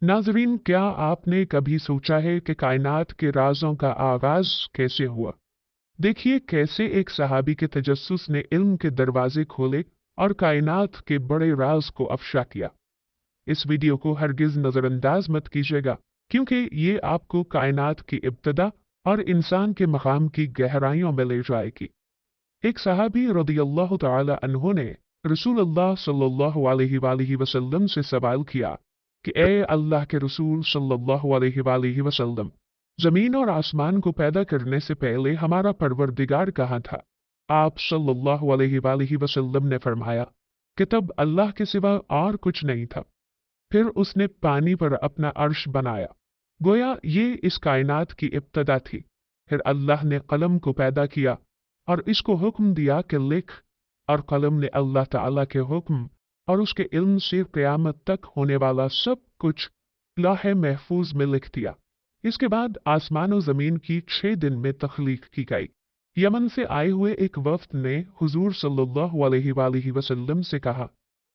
नाज़रीन, क्या आपने कभी सोचा है कि कायनात के राज़ों का आगाज़ कैसे हुआ? देखिए कैसे एक सहाबी के तजस्सुस ने इल्म के दरवाजे खोले और कायनात के बड़े राज को अफ़शा किया। इस वीडियो को हरगिज़ नज़रअंदाज मत कीजिएगा, क्योंकि ये आपको कायनात की इब्तिदा और इंसान के मकाम की गहराइयों में ले जाएगी। एक सहाबी रदियल्लाहु तआला अन्हु ने रसूलुल्लाह सल्लल्लाहु अलैहि वसल्लम से सवाल किया कि ए अल्लाह के रसूल सल्लल्लाहु अलैहि वसल्लम, जमीन और आसमान को पैदा करने से पहले हमारा परवरदिगार कहाँ था? आप सल्लल्लाहु अलैहि वसल्लम ने फरमाया कि तब अल्लाह के सिवा और कुछ नहीं था। फिर उसने पानी पर अपना अर्श बनाया। गोया ये इस कायनात की इब्तिदा थी। फिर अल्लाह ने कलम को पैदा किया और इसको हुक्म दिया कि लिख, और कलम ने अल्लाह ताला के हुक्म और उसके इल्म से क़यामत तक होने वाला सब कुछ लौह महफूज में लिख दिया। इसके बाद आसमान और ज़मीन की 6 दिन में तख्लीक की गई। यमन से आए हुए एक वफ्द ने हुजूर सल्लल्लाहु अलैहि वसल्लम से कहा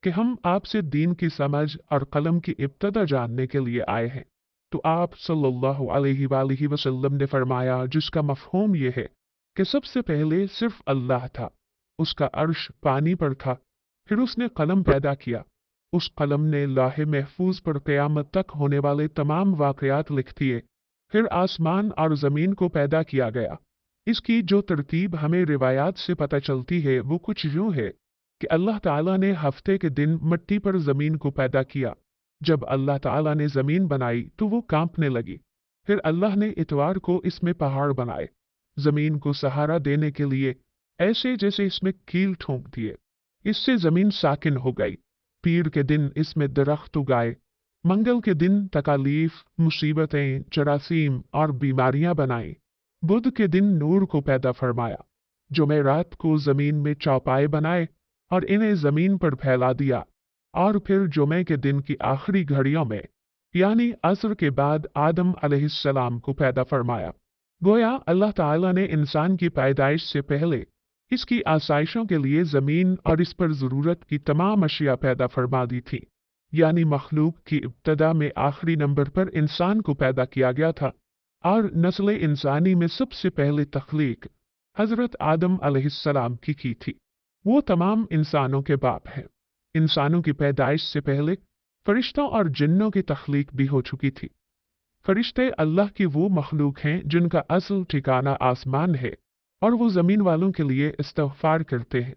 कि हम आपसे दीन की समझ और कलम की इब्तिदा जानने के लिए आए हैं। तो आप सल्लल्लाहु अलैहि वसल्लम ने फरमाया, जिसका मफ़हूम ये है कि सबसे पहले सिर्फ अल्लाह था, उसका अर्श पानी पर था, फिर उसने कलम पैदा किया, उस कलम ने लौह महफूज पर क़यामत तक होने वाले तमाम वाक़यात लिख दिए, फिर आसमान और ज़मीन को पैदा किया गया। इसकी जो तरतीब हमें रिवायात से पता चलती है वो कुछ यूँ है कि अल्लाह ताला ने हफ्ते के दिन मिट्टी पर ज़मीन को पैदा किया। जब अल्लाह ताला ने ज़मीन बनाई तो वो कांपने लगी। फिर अल्लाह ने इतवार को इसमें पहाड़ बनाए, ज़मीन को सहारा देने के लिए, ऐसे जैसे इसमें कील ठोंक दिए। इससे ज़मीन साकिन हो गई। पीर के दिन इसमें दरख्त उगाए, मंगल के दिन तकालीफ, मुसीबतें, जरासीम और बीमारियां बनाई। बुध के दिन नूर को पैदा फरमाया। जुमेरात को ज़मीन में चौपाए बनाए और इन्हें ज़मीन पर फैला दिया, और फिर जुमे के दिन की आखिरी घड़ियों में यानी असर के बाद आदम अलैहिस्सलाम को पैदा फरमाया। गोया अल्लाह ताला ने इंसान की पैदाइश से पहले इसकी आसाइशों के लिए ज़मीन और इस पर ज़रूरत की तमाम अशिया पैदा फरमा दी थी। यानी मखलूक की इब्तिदा में आखिरी नंबर पर इंसान को पैदा किया गया था, और नस्ल इंसानी में सबसे पहले तख्लीक हज़रत आदम अलैहिस्सलाम की थी। वो तमाम इंसानों के बाप हैं। इंसानों की पैदाइश से पहले फरिश्तों और जिन्नों की तख्लीक भी हो चुकी थी। फरिश्ते अल्लाह की वो मखलूक हैं जिनका असल ठिकाना आसमान है, और वो ज़मीन वालों के लिए इस्तग़फ़ार करते हैं।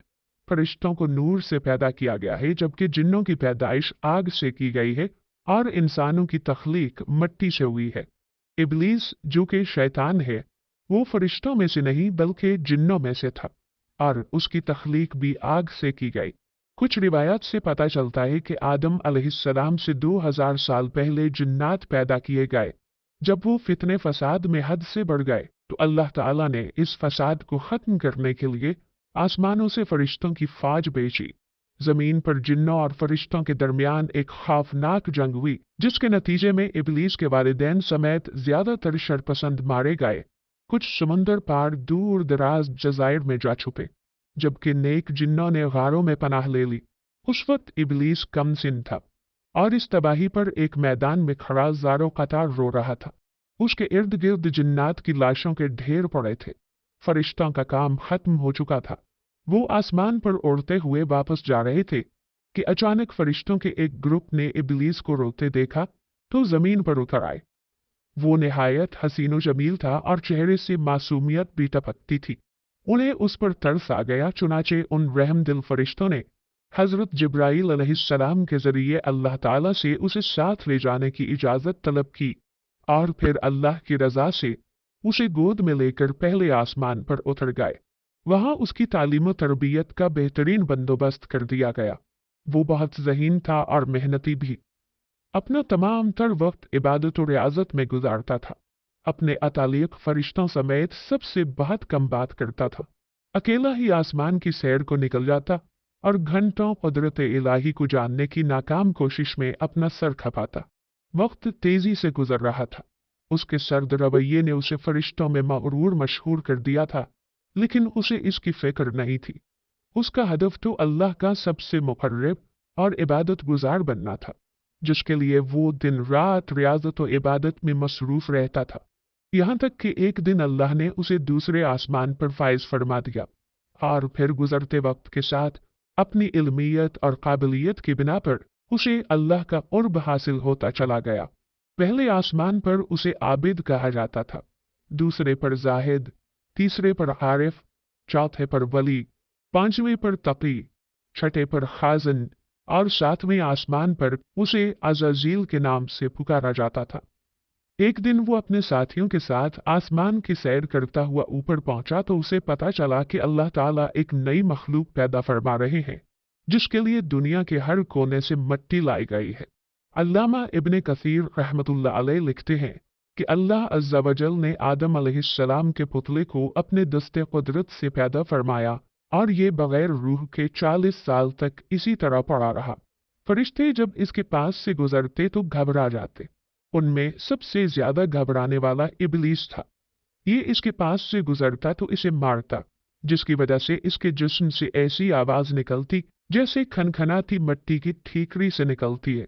फरिश्तों को नूर से पैदा किया गया है, जबकि जिन्नों की पैदाइश आग से की गई है, और इंसानों की तख्लीक मिट्टी से हुई है। इब्लीस जो कि शैतान है, वो फरिश्तों में से नहीं बल्कि जिन्नों में से था, और उसकी तख्लीक भी आग से की गई। कुछ रिवायात से पता चलता है कि आदम अलैहिस्सलाम से 2000 साल पहले जिन्नात पैदा किए गए। जब वो फितने फसाद में हद से बढ़ गए तो अल्लाह ताला ने इस फसाद को ख़त्म करने के लिए आसमानों से फरिश्तों की फ़ौज भेजी। ज़मीन पर जिन्नों और फरिश्तों के दरमियान एक खौफनाक जंग हुई, जिसके नतीजे में इब्लीस के वालिदैन समेत ज़्यादातर शरपसंद मारे गए। कुछ समुंदर पार दूर दराज जज़ायर में जा छुपे, जबकि नेक जिन्नों ने गारों में पनाह ले ली। उस वक्त इब्लीस कमसिन था, और इस तबाही पर एक मैदान में खड़ा ज़ारो कतार रो रहा था। उसके इर्द गिर्द जिन्नात की लाशों के ढेर पड़े थे। फरिश्तों का काम खत्म हो चुका था। वो आसमान पर उड़ते हुए वापस जा रहे थे कि अचानक फरिश्तों के एक ग्रुप ने इब्लीस को रोते देखा तो जमीन पर उतर आए। वो निहायत हसीनो जमील था और चेहरे से मासूमियत भी टपकती थी। उन्हें उस पर तरस आ गया, चुनाचे उन रहमदिल फरिश्तों ने हज़रत जिब्राईल अलैहिस्सलाम के ज़रिए अल्लाह ताला से उसे साथ ले जाने की इजाज़त तलब की, और फिर अल्लाह की रज़ा से उसे गोद में लेकर पहले आसमान पर उतर गए। वहाँ उसकी तालीम व तरबियत का बेहतरीन बंदोबस्त कर दिया गया। वो बहुत ज़हीन था और मेहनती भी। अपना तमाम तर वक्त इबादत और रियाज़त में गुजारता था। अपने अतालिक फरिश्तों समेत सबसे बहुत कम बात करता था। अकेला ही आसमान की सैर को निकल जाता और घंटों कुदरत इलाही को जानने की नाकाम कोशिश में अपना सर खपाता। वक्त तेजी से गुजर रहा था। उसके सर्द रवैये ने उसे फरिश्तों में मगरूर मशहूर कर दिया था, लेकिन उसे इसकी फिक्र नहीं थी। उसका हदफ तो अल्लाह का सबसे मुकर्रब और इबादत गुजार बनना था। जिसके लिए वो दिन रात रियाजत और इबादत में मसरूफ रहता था। यहाँ तक कि एक दिन अल्लाह ने उसे दूसरे आसमान पर फाइज फरमा दिया और फिर गुजरते वक्त के साथ अपनी इल्मियत और काबिलियत की बिना पर उसे अल्लाह का कुर्ब हासिल होता चला गया। पहले आसमान पर उसे आबिद कहा जाता था, दूसरे पर जाहिद, तीसरे पर आरिफ, चौथे पर वली, पांचवें पर तकी, छठे पर खाजन और सातवें आसमान पर उसे अज़ाज़ील के नाम से पुकारा जाता था। एक दिन वो अपने साथियों के साथ आसमान की सैर करता हुआ ऊपर पहुंचा तो उसे पता चला कि अल्लाह ताला एक नई मखलूक पैदा फरमा रहे हैं, जिसके लिए दुनिया के हर कोने से मिट्टी लाई गई है। अल्लामा इब्ने कसीर रहमतुल्लाह अलैह लिखते हैं कि अल्लाह अज़्ज़ा वजल ने आदम अलैहिस्सलाम के पुतले को अपने दस्ते कुदरत से पैदा फरमाया और ये बगैर रूह के 40 साल तक इसी तरह पड़ा रहा। फरिश्ते जब इसके पास से गुजरते तो घबरा जाते। उनमें सबसे ज्यादा घबराने वाला इबलीस था। ये इसके पास से गुजरता तो इसे मारता, जिसकी वजह से इसके जिस्म से ऐसी आवाज निकलती जैसे खनखनाती मिट्टी की ठीकरी से निकलती है।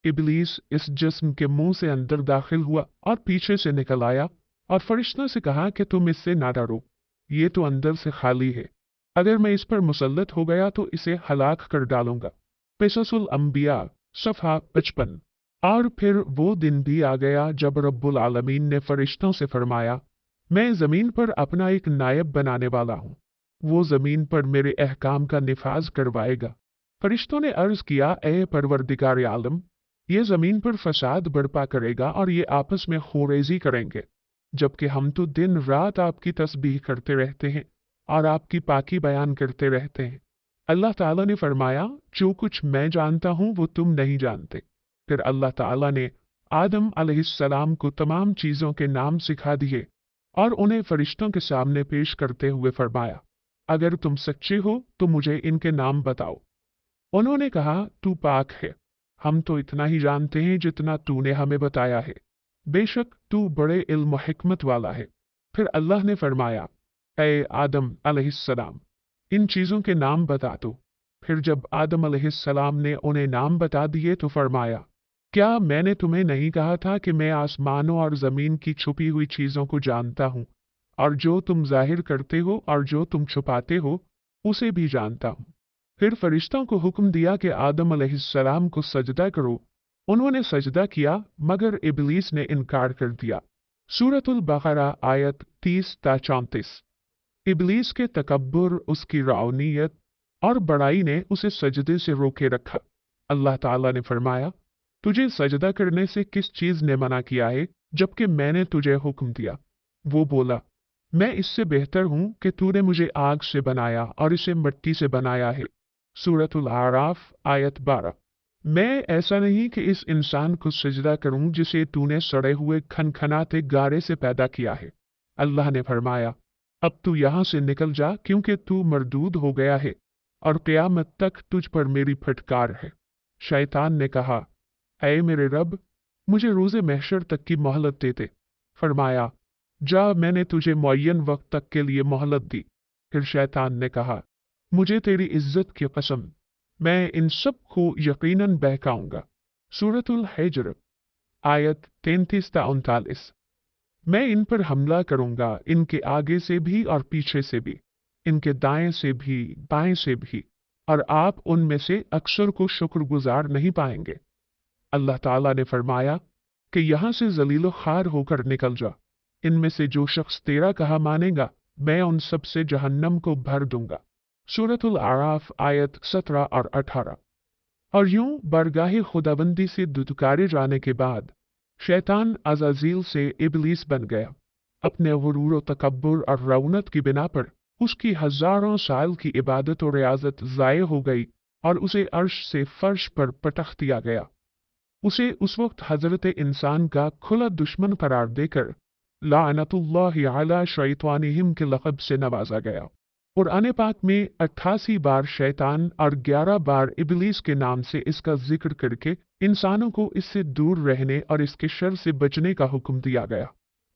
इबलीस इस जिस्म के मुंह से अंदर दाखिल हुआ और पीछे से निकल आया और फरिश्तों से कहा कि तुम इससे ना डरो, ये तो अंदर से खाली है। अगर मैं इस पर मुसल्लत हो गया तो इसे हलाक कर डालूंगा। क़िससुल अंबिया सफ़हा 55। और फिर वो दिन भी आ गया जब रब्बुल आलमीन ने फरिश्तों से फरमाया, मैं जमीन पर अपना एक नायब बनाने वाला हूँ, वो जमीन पर मेरे अहकाम का निफाज करवाएगा। फरिश्तों ने अर्ज किया, ए परवरदिगार आलम, ये जमीन पर फसाद बर्पा करेगा और ये आपस में खूरेजी करेंगे, जबकि हम तो दिन रात आपकी तस्बीह करते रहते हैं और आपकी पाकी बयान करते रहते हैं। अल्लाह ताला ने फरमाया, जो कुछ मैं जानता हूँ वो तुम नहीं जानते। फिर अल्लाह ताला ने आदम अलैहिस्सलाम को तमाम चीज़ों के नाम सिखा दिए और उन्हें फरिश्तों के सामने पेश करते हुए फरमाया, अगर तुम सच्चे हो तो मुझे इनके नाम बताओ। उन्होंने कहा, तू पाक है, हम तो इतना ही जानते हैं जितना तूने हमें बताया है, बेशक तू बड़े इल्म व हिकमत वाला है। फिर अल्लाह ने फरमाया, ए आदम अलैहिस्सलाम, इन चीज़ों के नाम बता दो। फिर जब आदम अलैहिस्सलाम ने उन्हें नाम बता दिए तो फरमाया, क्या मैंने तुम्हें नहीं कहा था कि मैं आसमानों और ज़मीन की छुपी हुई चीज़ों को जानता हूँ, और जो तुम जाहिर करते हो और जो तुम छुपाते हो उसे भी जानता हूँ। फिर फरिश्तों को हुक्म दिया कि आदम अलैहिस्सलाम को सजदा करो। उन्होंने सजदा किया मगर इबलीस ने इनकार कर दिया। सूरतुल बकरा आयत 30-34। इबलीस के तकब्बुर, उसकी रावनियत और बड़ाई ने उसे सजदे से रोके रखा। अल्लाह ताला ने फरमाया, तुझे सजदा करने से किस चीज ने मना किया है जबकि मैंने तुझे हुक्म दिया? वो बोला, मैं इससे बेहतर हूं कि तूने मुझे आग से बनाया और इसे मिट्टी से बनाया है। सूरतुल आराफ आयत 12। मैं ऐसा नहीं कि इस इंसान को सजदा करूं जिसे तूने सड़े हुए खनखनाते गारे से पैदा किया है। अल्लाह ने फरमाया, अब तू यहाँ से निकल जा क्योंकि तू मरदूद हो गया है और क़यामत तक तुझ पर मेरी फटकार है। शैतान ने कहा, ऐ मेरे रब, मुझे रोज़े महशर तक की मोहलत दे दे। फरमाया, जा, मैंने तुझे मुअय्यन वक्त तक के लिए मोहलत दी। फिर शैतान ने कहा, मुझे तेरी इज्जत की कसम, मैं इन सब को यकीनन बहकाऊंगा। सूरतुल हिज्र आयत 33-39। मैं इन पर हमला करूंगा, इनके आगे से भी और पीछे से भी, इनके दाएं से भी बाएं से भी, और आप उनमें से अक्सर को शुक्रगुजार नहीं पाएंगे। अल्लाह ताला ने फरमाया कि यहाँ से जलीलो खार होकर निकल जा। इनमें से जो शख्स तेरा कहा मानेगा, मैं उन सब से जहन्नम को भर दूंगा। सूरतुल आराफ आयत 17 और 18। और यूं बरगाहे खुदाबंदी से दुदकारे जाने के बाद शैतान अज़ाज़ील से इबलीस बन गया। अपने गुरूर व तकब्बुर और रौनत की बिना पर उसकी हजारों साल की इबादत और रियाजत ज़ाय हो गई और उसे अर्श से फर्श पर पटख दिया गया। उसे उस वक्त हजरत इंसान का खुला दुश्मन करार देकर लाअनतुल्लाहि अला शैतानिहिम के लक़ब से नवाजा गया। कुरान पाक में 88 बार शैतान और 11 बार इबलीस के नाम से इसका जिक्र करके इंसानों को इससे दूर रहने और इसके शर से बचने का हुक्म दिया गया।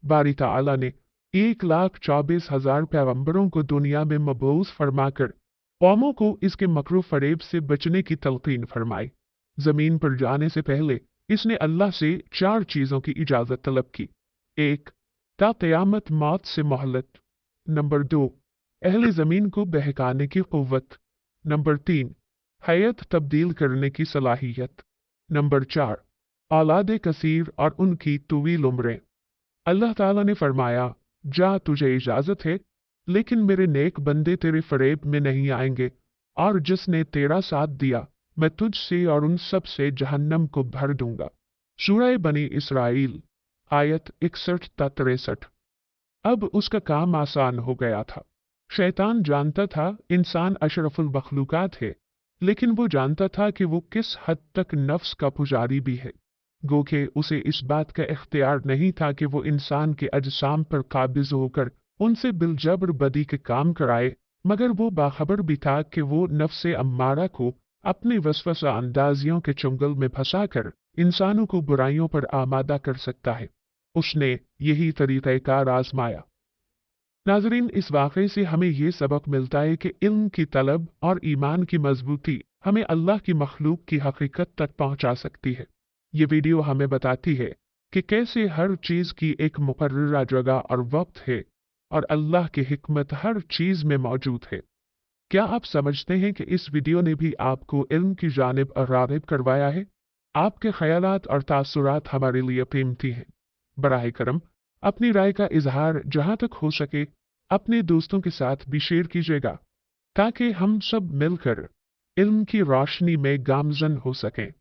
बारी ताला ने 1,24,000 पैगंबरों को दुनिया में मबऊस फरमाकर कौमों को इसके मकरू फरेब से बचने की तलकीन फरमाई। जमीन पर जाने से पहले इसने अल्लाह से 4 चीजों की इजाजत तलब की। 1. ता क़यामत मौत से मोहलत। नंबर 2. अहले जमीन को बहकाने की कुव्वत। नंबर 3. हयात तब्दील करने की सलाहियत। नंबर 4. औलाद कसीर और उनकी तवील उम्रें। अल्लाह ताला ने फरमाया, जा तुझे इजाजत है, लेकिन मेरे नेक बंदे तेरे फरेब में नहीं आएंगे, और जिसने तेरा साथ दिया मैं तुझसे और उन सब से जहन्नम को भर दूंगा। सूरह बनी इसराइल आयत 61 ता 63। अब उसका काम आसान हो गया था। शैतान जानता था इंसान अशरफुल मखलूकात है, लेकिन वो जानता था कि वो किस हद तक नफ्स का पुजारी भी है। गो के उसे इस बात का इख्तियार नहीं था कि वो इंसान के अजसाम पर काबिज होकर उनसे बिलजबर बदी के काम कराए, मगर वो बाखबर भी था कि वो नफ्स अम्मारा को अपनी वसवसा अंदाजियों के चुंगल में फंसाकर इंसानों को बुराइयों पर आमादा कर सकता है। उसने यही तरीक़ाकार आजमाया। नाजरीन, इस वाक़े से हमें ये सबक मिलता है कि इल्म की तलब और ईमान की मजबूती हमें अल्लाह की मखलूक की हकीकत तक पहुंचा सकती है। ये वीडियो हमें बताती है कि कैसे हर चीज़ की एक मुकर्ररा जगह और वक्त है, और अल्लाह की हिकमत हर चीज़ में मौजूद है। क्या आप समझते हैं कि इस वीडियो ने भी आपको इल्म की जानिब राग़िब करवाया है? आपके ख़यालात और तासुरात हमारे लिए कीमती हैं। बराए करम अपनी राय का इजहार जहां तक हो सके अपने दोस्तों के साथ भी शेयर कीजिएगा, ताकि हम सब मिलकर इल्म की रोशनी में गामजन हो सकें।